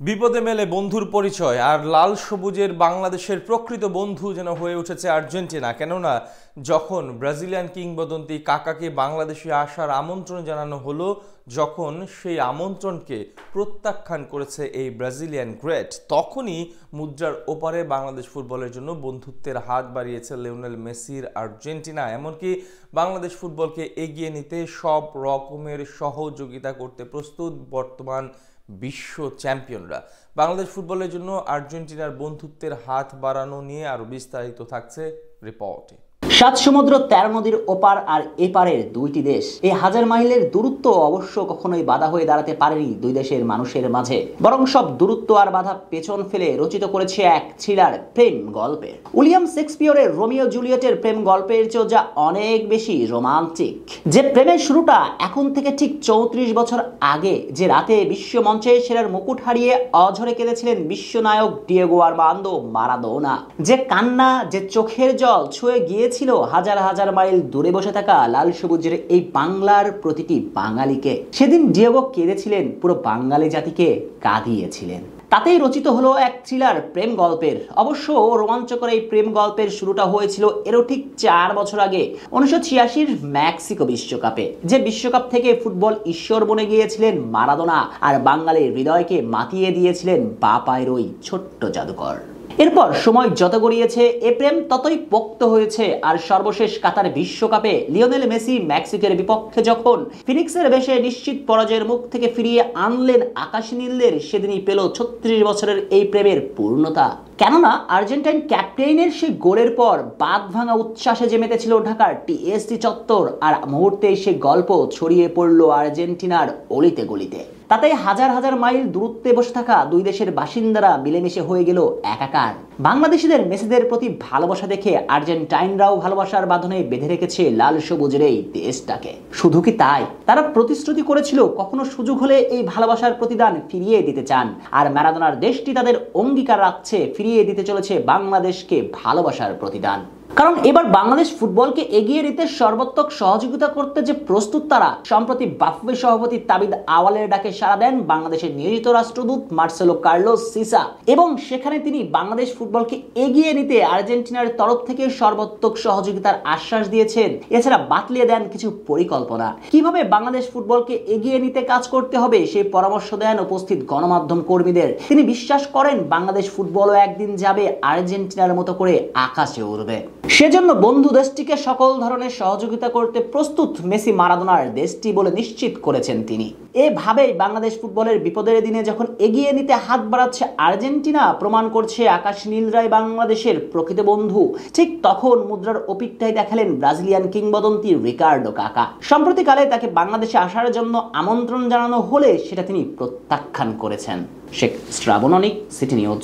বিপদে মেলে বন্ধুর পরিচয় আর লাল সবুজের বাংলাদেশের প্রকৃত বন্ধু যেন হয়ে উঠেছে আর্জেন্টিনা। কেননা যখন ব্রাজিলিয়ান কিংবদন্তি কাকাকে বাংলাদেশে আসার আমন্ত্রণ জানানো হলো, যখন সেই আমন্ত্রণকে প্রত্যাখ্যান করেছে এই ব্রাজিলিয়ান গ্রেট, তখনই মুদ্রার ওপারে বাংলাদেশ ফুটবলের জন্য বন্ধুত্বের হাত বাড়িয়েছে লিওনেল মেসির আর্জেন্টিনা। এমনকি বাংলাদেশ ফুটবলকে এগিয়ে নিতে সব রকমের সহযোগিতা করতে প্রস্তুত বর্তমান বিশ্ব চ্যাম্পিয়নরা। বাংলাদেশ ফুটবলের জন্য আর্জেন্টিনার বন্ধুত্বের হাত বাড়ানো নিয়ে আরো বিস্তারিত থাকছে রিপোর্টে। ৭ সমুদ্র ১৩ নদীর ওপার আর এপারের দুইটি দেশ, এই হাজার মাইলের দূরত্ব অবশ্য কখনোই বাধা হয়ে দাঁড়াতে পারেনি দুই দেশের মানুষের মাঝে। বরং সব দূরত্ব আর বাধা পেছন ফেলে রচিত করেছে এক থ্রিলার প্রেম গল্পের। উইলিয়াম শেক্সপিয়রের রোমিও জুলিয়েটের প্রেম গল্পের চেয়েও যা অনেক বেশি রোমান্টিক। যে প্রেমের শুরুটা এখন থেকে ঠিক ৩৪ বছর আগে, যে রাতে বিশ্ব মঞ্চে সেরার মুকুট হারিয়ে অঝরে কেঁদেছিলেন বিশ্বনায়ক ডিয়েগো আর্মান্দো মারাদোনা। যে কান্না, যে চোখের জল ছুঁয়ে গিয়েছিল হাজার হাজার মাইল দূরে বসে থাকা লাল সবুজের এই বাংলার প্রতিটি বাঙালিকে। সেদিন ডিয়েগো কেঁদেছিলেন, পুরো বাঙালি জাতিকে কাঁদিয়েছিলেন। তাতেই রচিত হলো এক থ্রিলার প্রেম গল্পের। অবশ্য রোমাঞ্চকর এই প্রেম গল্পের শুরুটা হয়েছিল এরও ঠিক ৪ বছর আগে, ১৯৮৬-র মেক্সিকো বিশ্বকাপে। যে বিশ্বকাপ থেকে ফুটবল ঈশ্বর বনে গিয়েছিলেন মারাদোনা, আর বাঙালির হৃদয়কে মাতিয়ে দিয়েছিলেন বা পায়ের ওই ছোট্ট জাদুকর। এরপর সময় যত গড়িয়েছে এ প্রেম ততই পোক্ত হয়েছে। আর সর্বশেষ কাতার বিশ্বকাপে লিওনেল মেসি মেক্সিকোর বিপক্ষে যখন ফিনিক্সের বেশে নিশ্চিত পরাজয়ের মুখ থেকে ফিরিয়ে আনলেন আকাশী নীলদের, সেদিনই পেল ৩৬ বছরের এই প্রেমের পূর্ণতা। কেননা আর্জেন্টাইন ক্যাপ্টেনের সেই গোলের পর বাঁধ ভাঙা উচ্ছ্বাসে যে মেতেছিল ঢাকার টিএসসি চত্বর, আর মুহূর্তে সে গল্প ছড়িয়ে পড়ল আর্জেন্টিনার অলিতে গলিতে। তাতে হাজার হাজার মাইল দূরত্বে বসে থাকা দুই দেশের বাসিন্দারা মিলেমিশে হয়ে গেল একাকার। বাংলাদেশিদের মেসিদের প্রতি ভালোবাসা দেখে আর্জেন্টাইনরাও ভালোবাসার বাঁধনে বেঁধে রেখেছে লাল সবুজের এই দেশটাকে। শুধু কি তাই, তারা প্রতিশ্রুতি করেছিল কখনো সুযোগ হলে এই ভালোবাসার প্রতিদান ফিরিয়ে দিতে চান। আর ম্যারাডোনার দেশটি তাদের অঙ্গীকার রাখছে ফিরিয়ে দিতে চলেছে বাংলাদেশকে ভালোবাসার প্রতিদান। কারণ এবার বাংলাদেশ ফুটবলকে এগিয়ে নিতে সর্বাত্মক সহযোগিতা করতে যে প্রস্তুত তারা। সম্প্রতি বাফুফে সভাপতি তাবিদ আওয়ালের ডাকে সাড়া দেন বাংলাদেশের নিয়োজিত রাষ্ট্রদূত মার্সেলো কার্লোস সিসা, এবং সেখানে তিনি বাংলাদেশ ফুটবলকে এগিয়ে নিতে আর্জেন্টিনার তরফ থেকে সর্বাত্মক সহযোগিতার আশ্বাস দিয়েছেন। এছাড়া বাতলিয়ে দেন কিছু পরিকল্পনা, কিভাবে বাংলাদেশ ফুটবলকে এগিয়ে নিতে কাজ করতে হবে সেই পরামর্শ দেন উপস্থিত গণমাধ্যম কর্মীদের। তিনি বিশ্বাস করেন বাংলাদেশ ফুটবলও একদিন যাবে আর্জেন্টিনার মতো করে আকাশে উড়বে। সেজন্য বন্ধু দেশটিকে সকল ধরনের সহযোগিতা করতে প্রস্তুত মেসি মারাদোনার দেশটি বলে নিশ্চিত করেছেন তিনি। এভাবেই বাংলাদেশ ফুটবলের বিপদের দিনে যখন এগিয়ে নিতে হাত বাড়াচ্ছে আর্জেন্টিনা, প্রমাণ করছে আকাশ নীলরাই বাংলাদেশের প্রকৃত বন্ধু। ঠিক তখন মুদ্রার ওপিকটাই দেখালেন ব্রাজিলিয়ান কিংবদন্তি রিকার্ডো কাকা। সম্প্রতিকালে তাকে বাংলাদেশে আসার জন্য আমন্ত্রণ জানানো হলে সেটা তিনি প্রত্যাখ্যান করেছেন। শেখ শ্রাবণ অনিক, সিটি নিউজ।